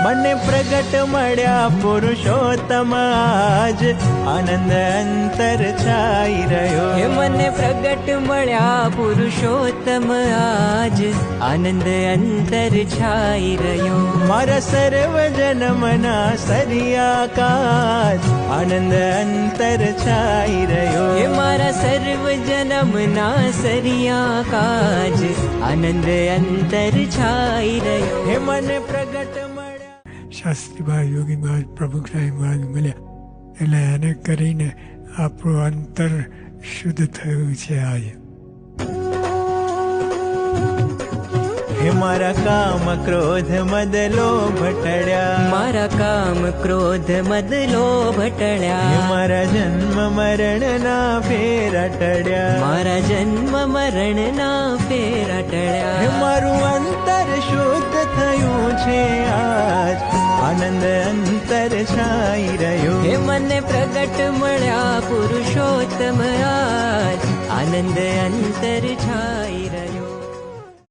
મને પ્રગટ મળ્યા પુરુષોત્તમ આજ આનંદ અંતર છાઈ રહ્યો. હે મને પ્રગટ મળ્યા પુરુષોત્તમ આજ આનંદ અંતર છાઈ રહ્યો. મારા સર્વ જન્મના સરિયા કાજ આનંદ અંતર છાઈ રહ્યો. હે મારા સર્વ જન્મના સરિયા કાજ આનંદ અંતર છાઈ રહ્યો. હે મને પ્રગટ મળ્યા. શાસ્ત્રીભાઈ યોગી મહારાજ પ્રમુખ સાહેબ મહારાજ મળ્યા એટલે એને કરીને આપણું અંતર શુદ્ધ થયું છે આજે. હે મારા કામ ક્રોધ મદ લોભ ટળ્યા. મારા કામ ક્રોધ મદ લોભ હે ટળ્યા. મારા જન્મ મરણ ના ફેરા ટળ્યા. મારા જન્મ મરણ ના ફેરા હે ટળ્યા. મારું અંતર શુદ્ધ થયું છે આજ આનંદ અંતર છાઈ રહ્યો. હે મને પ્રગટ મળ્યા પુરુષોત્તમ આજ આનંદ અંતર છાઈ રહ્યો.